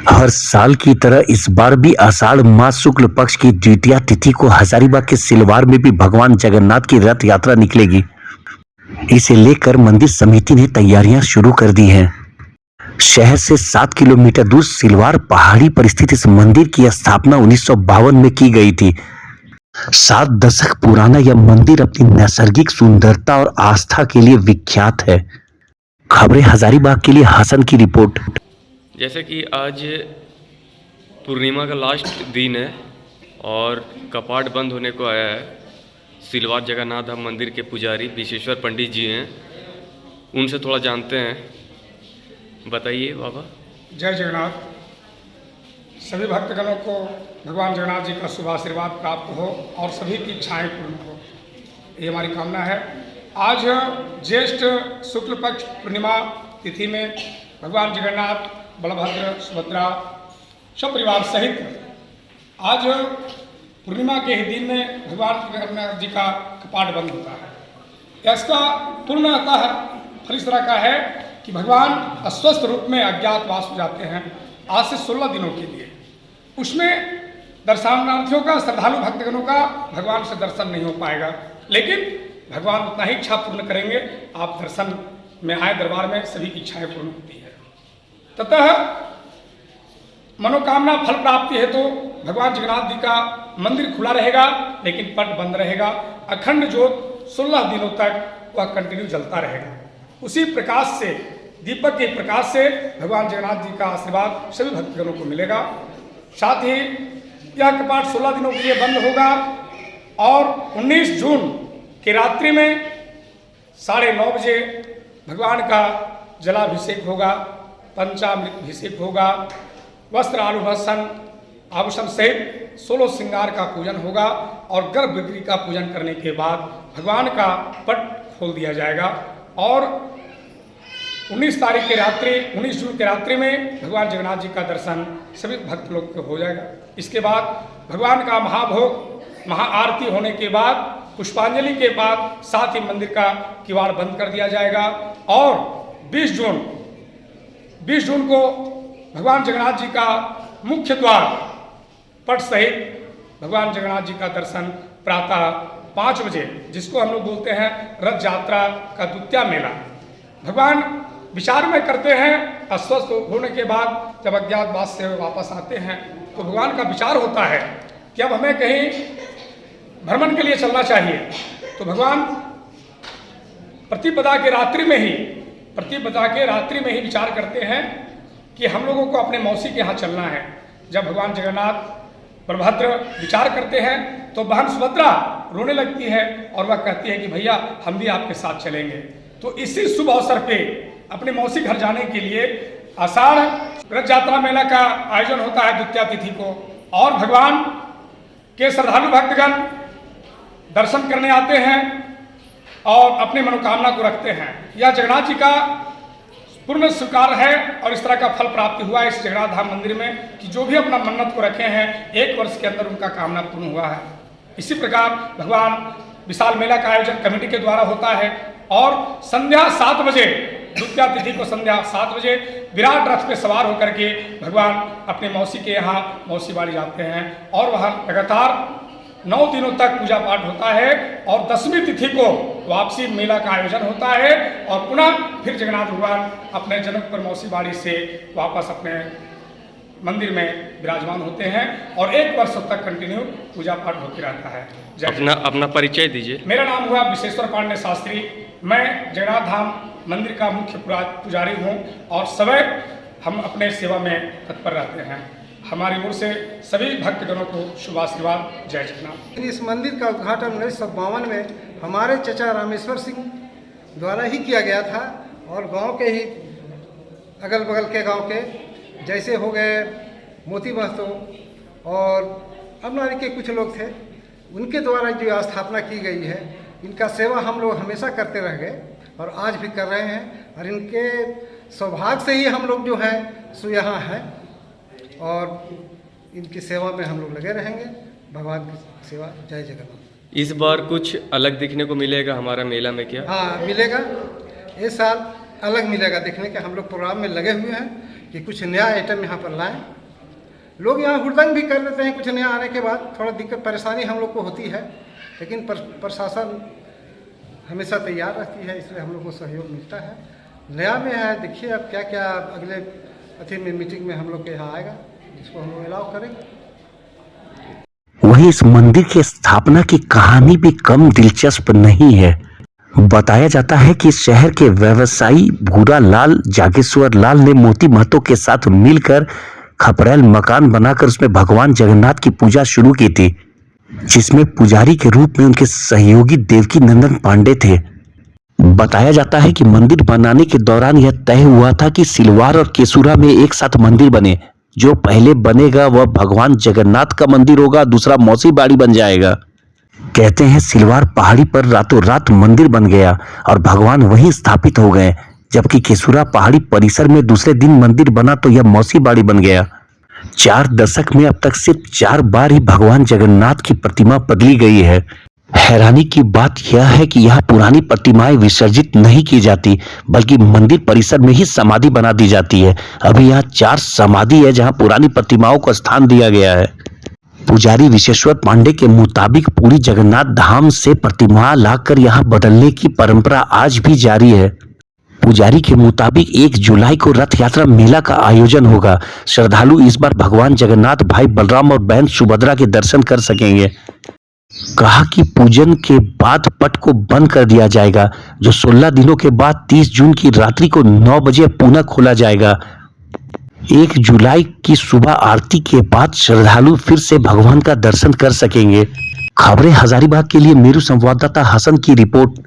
हर साल की तरह इस बार भी आषाढ़ मास शुक्ल पक्ष की द्वितीया तिथि को हजारीबाग के सिलवार में भी भगवान जगन्नाथ की रथ यात्रा निकलेगी। इसे लेकर मंदिर समिति ने तैयारियां शुरू कर दी हैं। शहर से 7 किलोमीटर दूर सिलवार पहाड़ी पर स्थित इस मंदिर की स्थापना 1952 में की गई थी। 7 दशक पुराना यह मंदिर अपनी नैसर्गिक सुंदरता और आस्था के लिए विख्यात है। खबरें हजारीबाग के लिए हसन की रिपोर्ट। जैसे कि आज पूर्णिमा का लास्ट दिन है और कपाट बंद होने को आया है। सिलवार जगन्नाथ धाम मंदिर के पुजारी विशेश्वर पंडित जी हैं, उनसे थोड़ा जानते हैं। बताइए बाबा। जय जगन्नाथ। सभी भक्तगणों को भगवान जगन्नाथ जी का शुभ आशीर्वाद प्राप्त हो और सभी की इच्छाएं पूर्ण हो, ये हमारी कामना है। आज ज्येष्ठ शुक्ल पक्ष पूर्णिमा तिथि में भगवान जगन्नाथ, बलभद्र, सुभद्रा सब परिवार सहित आज पूर्णिमा के ही दिन में भगवान जगन्नाथ जी का कपाट बंद होता है। इसका पूर्णतः फल इस तरह का है कि भगवान अस्वस्थ रूप में अज्ञातवास हो जाते हैं आज से 16 दिनों के लिए। उसमें दर्शनार्थियों का, श्रद्धालु भक्तगणों का भगवान से दर्शन नहीं हो पाएगा, लेकिन भगवान उतना ही इच्छा पूर्ण करेंगे। आप दर्शन में आए दरबार में, सभी की इच्छाएं पूर्ण होती है। ततः मनोकामना फल प्राप्ति है तो भगवान जगन्नाथ जी का मंदिर खुला रहेगा, लेकिन पट बंद रहेगा। अखंड ज्योत 16 दिनों तक वह कंटिन्यू जलता रहेगा। उसी प्रकाश से, दीपक के प्रकाश से भगवान जगन्नाथ जी का आशीर्वाद सभी भक्तगणों को मिलेगा। साथ ही यह कपाट 16 दिनों के लिए बंद होगा और 19 जून की रात्रि में 9:30 बजे भगवान का जलाभिषेक होगा, पंचामृत अभिषेक होगा, वस्त्र आभूषण सहित 16 श्रृंगार का पूजन होगा और गर्भगृह का पूजन करने के बाद भगवान का पट खोल दिया जाएगा। और 19 तारीख की रात्रि, 19 जून की रात्रि में भगवान जगन्नाथ जी का दर्शन सभी भक्त लोग को हो जाएगा। इसके बाद भगवान का महाभोग, महाआरती होने के बाद, पुष्पांजलि के बाद साथ ही मंदिर का किवाड़ बंद कर दिया जाएगा। और 20 जून को भगवान जगन्नाथ जी का मुख्य द्वार पट सहित भगवान जगन्नाथ जी का दर्शन प्रातः 5 बजे, जिसको हम लोग बोलते हैं रथ यात्रा का द्वितीया मेला, भगवान विचार में करते हैं। अस्वस्थ होने के बाद जब अज्ञातवास से वापस आते हैं तो भगवान का विचार होता है कि अब हमें कहीं भ्रमण के लिए चलना चाहिए। तो भगवान प्रतिपदा के रात्रि में ही विचार करते हैं कि हम लोगों को अपने मौसी के यहाँ चलना है। जब भगवान जगन्नाथ, बलभद्र विचार करते हैं तो बहन सुभद्रा रोने लगती है और वह कहती है कि भैया हम भी आपके साथ चलेंगे। तो इसी शुभ अवसर पे अपने मौसी घर जाने के लिए आषाढ़ रथ यात्रा मेला का आयोजन होता है द्वितीया तिथि को, और भगवान के श्रद्धालु भक्तगण दर्शन करने आते हैं और अपनी मनोकामना को रखते हैं। यह जगन्नाथ जी का पूर्ण स्वीकार है और इस तरह का फल प्राप्ति हुआ है इस जगन्नाथ धाम मंदिर में कि जो भी अपना मन्नत को रखे हैं 1 वर्ष के अंदर उनका कामना पूर्ण हुआ है। इसी प्रकार भगवान विशाल मेला का आयोजन कमेटी के द्वारा होता है और संध्या 7 बजे, द्वितीया तिथि को संध्या 7 बजे विराट रथ पे सवार होकर के भगवान अपने मौसी के यहाँ मौसी बाड़ी जाते हैं और वहाँ लगातार 9 दिनों तक पूजा पाठ होता है और 10वीं तिथि को वापसी मेला का आयोजन होता है और पुनः फिर जगन्नाथ भगवान अपने जनकपुर मौसी बाड़ी से वापस अपने मंदिर में विराजमान होते हैं और 1 वर्ष तक कंटिन्यू पूजा पाठ होते रहता है। अपना परिचय दीजिए। मेरा नाम हुआ विशेश्वर पांडे शास्त्री। मैं जगन्नाथ धाम मंदिर का मुख्य पुजारी हूँ और सदैव हम अपने सेवा में तत्पर रहते हैं। हमारी ओर से सभी भक्तगणों को शुभ आशीर्वाद। जय जगन्नाथ। इस मंदिर का उद्घाटन 1952 में हमारे चचा रामेश्वर सिंह द्वारा ही किया गया था और गांव के ही अगल बगल के गांव के जैसे हो गए मोती महतो और अमनारी के कुछ लोग थे, उनके द्वारा जो स्थापना की गई है, इनका सेवा हम लोग हमेशा करते रह गए और आज भी कर रहे हैं और इनके सौभाग्य से ही हम लोग जो है सो यहाँ हैं। और इनकी सेवा में हम लोग लगे रहेंगे। भगवान की सेवा। जय जगन्नाथ। इस बार कुछ अलग दिखने को मिलेगा हमारा मेला में क्या? हाँ मिलेगा, इस साल अलग मिलेगा देखने के। हम लोग प्रोग्राम में लगे हुए हैं कि कुछ नया आइटम यहाँ पर लाएं। लोग यहाँ हुड़दंग भी कर लेते हैं कुछ नया आने के बाद, थोड़ा दिक्कत परेशानी हम लोग को होती है, लेकिन प्रशासन हमेशा तैयार रहती है, इसलिए हम लोग को सहयोग मिलता है। नया में है, देखिए अब क्या क्या अगले अथी में मीटिंग में हम लोग के यहाँ आएगा, जिसको हम लोग अलाउ करेंगे। वहीं इस मंदिर की स्थापना की कहानी भी कम दिलचस्प नहीं है। बताया जाता है कि शहर के व्यवसायी भूरा लाल जागेश्वर लाल ने मोती महतो के साथ मिलकर खपरेल मकान बनाकर उसमें भगवान जगन्नाथ की पूजा शुरू की थी, जिसमें पुजारी के रूप में उनके सहयोगी देवकी नंदन पांडे थे। बताया जाता है कि मंदिर बनाने के दौरान यह तय हुआ था कि सिलवार और केसूरा में एक साथ मंदिर बने। जो पहले बनेगा वह भगवान जगन्नाथ का मंदिर होगा, दूसरा मौसी बाड़ी बन जाएगा। कहते हैं सिलवार पहाड़ी पर रातों रात मंदिर बन गया और भगवान वहीं स्थापित हो गए, जबकि केसूरा पहाड़ी परिसर में दूसरे दिन मंदिर बना तो यह मौसी बाड़ी बन गया। 4 दशक में अब तक सिर्फ 4 बार ही भगवान जगन्नाथ की प्रतिमा बदली गई है। हैरानी की बात यह है कि यहाँ पुरानी प्रतिमाएं विसर्जित नहीं की जाती, बल्कि मंदिर परिसर में ही समाधि बना दी जाती है। अभी यहाँ 4 समाधि है जहाँ पुरानी प्रतिमाओं को स्थान दिया गया है। पुजारी विशेश्वर पांडे के मुताबिक पूरी जगन्नाथ धाम से प्रतिमा लाकर यहाँ बदलने की परंपरा आज भी जारी है। पुजारी के मुताबिक 1 जुलाई को रथ यात्रा मेला का आयोजन होगा। श्रद्धालु इस बार भगवान जगन्नाथ, भाई बलराम और बहन सुभद्रा के दर्शन कर सकेंगे। कहा कि पूजन के बाद पट को बंद कर दिया जाएगा, जो 16 दिनों के बाद 30 जून की रात्रि को 9 बजे पुनः खोला जाएगा। 1 जुलाई की सुबह आरती के बाद श्रद्धालु फिर से भगवान का दर्शन कर सकेंगे। खबरें हजारीबाग के लिए मेरू संवाददाता हसन की रिपोर्ट।